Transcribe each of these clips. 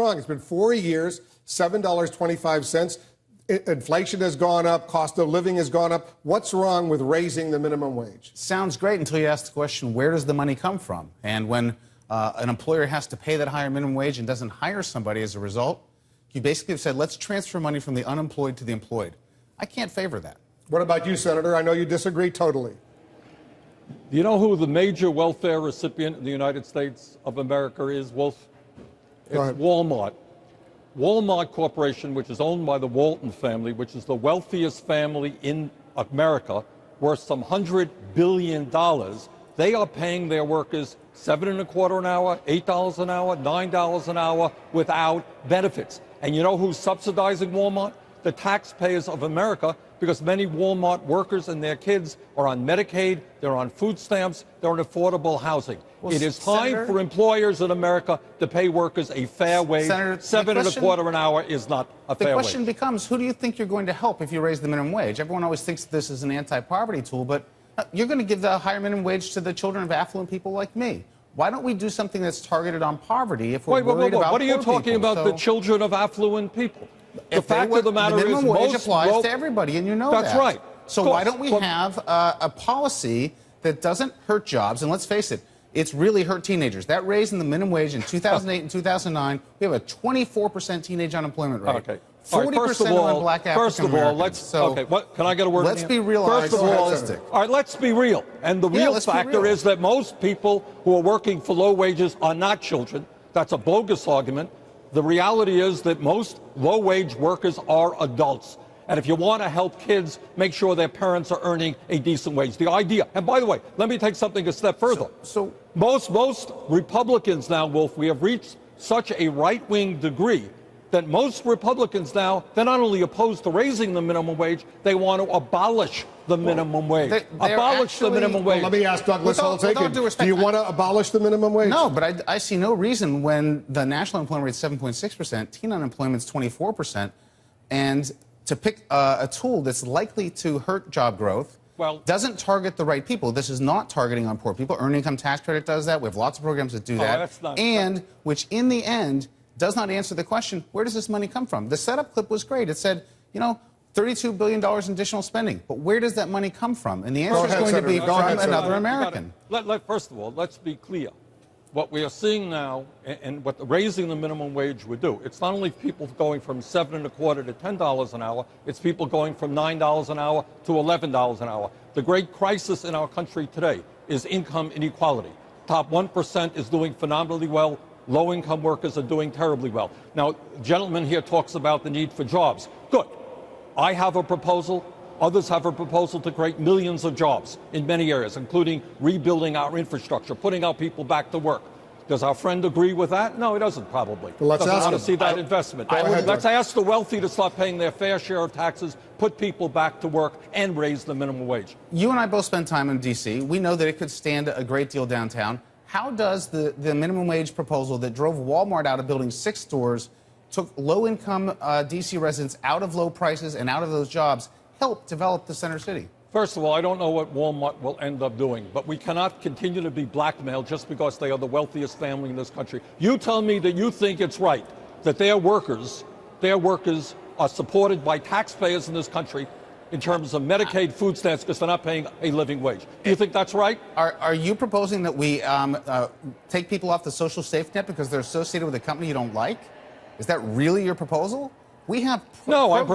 wrong. It's been 4 years, $7.25. Inflation has gone up. Cost of living has gone up. What's wrong with raising the minimum wage? Sounds great until you ask the question, where does the money come from? And when an employer has to pay that higher minimum wage and doesn't hire somebody as a result, you basically have said, let's transfer money from the unemployed to the employed. I can't favor that. What about you, Senator? I know you disagree totally. Do you know who the major welfare recipient in the United States of America is, Wolf? It's Walmart. Walmart Corporation, which is owned by the Walton family, which is the wealthiest family in America, worth some $100 billion. They are paying their workers $7.25 an hour, $8 an hour, $9 an hour without benefits. And you know who's subsidizing Walmart? The taxpayers of America, because many Walmart workers and their kids are on Medicaid, they're on food stamps, they're on affordable housing. Well, it is time for employers in America to pay workers a fair wage. $7.25 an hour is not a fair wage. The question becomes, who do you think you're going to help if you raise the minimum wage? Everyone always thinks this is an anti-poverty tool, but you're going to give the higher minimum wage to the children of affluent people like me. Why don't we do something that's targeted on poverty if we're worried about what are you talking people? about, the children of affluent people? The fact of the matter is, the minimum wage applies to everybody, and you know that. That's right. So why don't we have a policy that doesn't hurt jobs? And let's face it, it's really hurt teenagers. That raise in the minimum wage in 2008 and 2009, we have a 24% teenage unemployment rate. Okay. 40% among black African Americans. Can I get a word? Let's be realistic. All right, let's be real. And the real factor is that most people who are working for low wages are not children. That's a bogus argument. The reality is that most low-wage workers are adults. And if you want to help kids, make sure their parents are earning a decent wage. The idea, and by the way, let me take something a step further. So most Republicans now, Wolf, we have reached such a right-wing degree that most Republicans now, they're not only opposed to raising the minimum wage, they want to abolish the minimum wage. Abolish the minimum wage. Well, let me ask Douglas Holtz-Aiken, do you want to abolish the minimum wage? No, but I see no reason when the national unemployment rate is 7.6%, teen unemployment is 24%, and to pick a tool that's likely to hurt job growth doesn't target the right people. This is not targeting on poor people. Earned income tax credit does that. We have lots of programs that do that. And which, in the end, does not answer the question, where does this money come from? The setup clip was great. It said, you know, $32 billion in additional spending. But where does that money come from? And the answer is going to be from another American. First of all, let's be clear. What we are seeing now, and what raising the minimum wage would do, it's not only people going from $7.25 to $10 an hour, it's people going from $9 an hour to $11 an hour. The great crisis in our country today is income inequality. Top 1% is doing phenomenally well. Low-income workers are doing terribly well. Now, the gentleman here talks about the need for jobs. Good. I have a proposal. Others have a proposal to create millions of jobs in many areas, including rebuilding our infrastructure, putting our people back to work. Does our friend agree with that? No, he doesn't, probably. Well, let's doesn't want to see that investment. Let's ask the wealthy to stop paying their fair share of taxes, put people back to work, and raise the minimum wage. You and I both spend time in D.C. We know that it could stand a great deal downtown. How does the minimum wage proposal that drove Walmart out of building 6 stores, took low-income D.C. residents out of low prices and out of those jobs, help develop the center city? First of all, I don't know what Walmart will end up doing, but we cannot continue to be blackmailed just because they are the wealthiest family in this country. You tell me that you think it's right that their workers are supported by taxpayers in this country in terms of Medicaid, food stamps, because they're not paying a living wage. Do you think that's right? Are you proposing that we take people off the social safety net because they're associated with a company you don't like? Is that really your proposal? We have I'm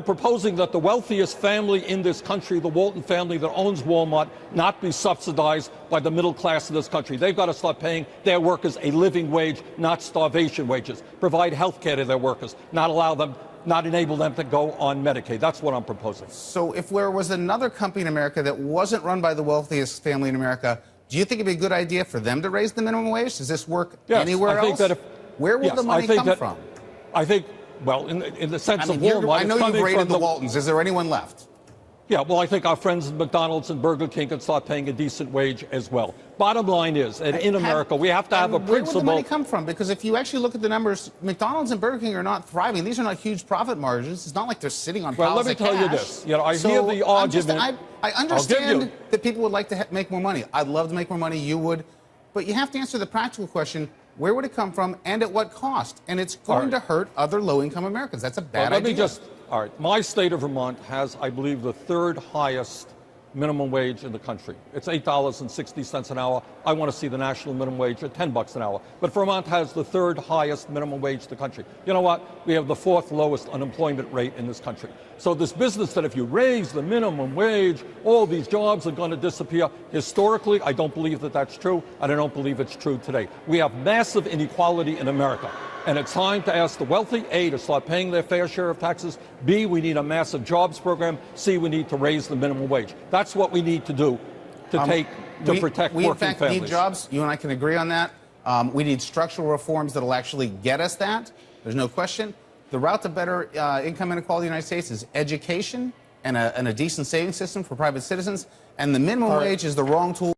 proposing that the wealthiest family in this country, the Walton family that owns Walmart, not be subsidized by the middle class of this country. They've got to start paying their workers a living wage, not starvation wages. Provide health care to their workers, not enable them to go on Medicaid. That's what I'm proposing. So if there was another company in America that wasn't run by the wealthiest family in America, do you think it'd be a good idea for them to raise the minimum wage? Does this work anywhere else? Where will the money come from? I think, well, in the sense of Walmart, I know you've raided the Waltons. Is there anyone left? Yeah, well, I think our friends at McDonald's and Burger King can start paying a decent wage as well. Bottom line is, in America, we have to have a principle. Where would the money come from? Because if you actually look at the numbers, McDonald's and Burger King are not thriving. These are not huge profit margins. It's not like they're sitting on piles of cash. Well, let me tell you this. You know, I hear the argument. I understand that people would like to make more money. I'd love to make more money. You would. But you have to answer the practical question. where would it come from, and at what cost? And it's going to hurt other low-income Americans. That's a bad idea. All right, my state of Vermont has, I believe, the third highest minimum wage in the country. It's $8.60 an hour. I want to see the national minimum wage at $10 an hour. But Vermont has the third highest minimum wage in the country. You know what? We have the fourth lowest unemployment rate in this country. So this business that if you raise the minimum wage, all these jobs are going to disappear. Historically, I don't believe that that's true, and I don't believe it's true today. We have massive inequality in America. And it's time to ask the wealthy, A, to start paying their fair share of taxes. B, we need a massive jobs program. C, we need to raise the minimum wage. That's what we need to do to protect we working in fact families. Need jobs. You and I can agree on that. We need structural reforms that will actually get us that. There's no question. The route to better income inequality in the United States is education and a decent savings system for private citizens. And the minimum wage is the wrong tool.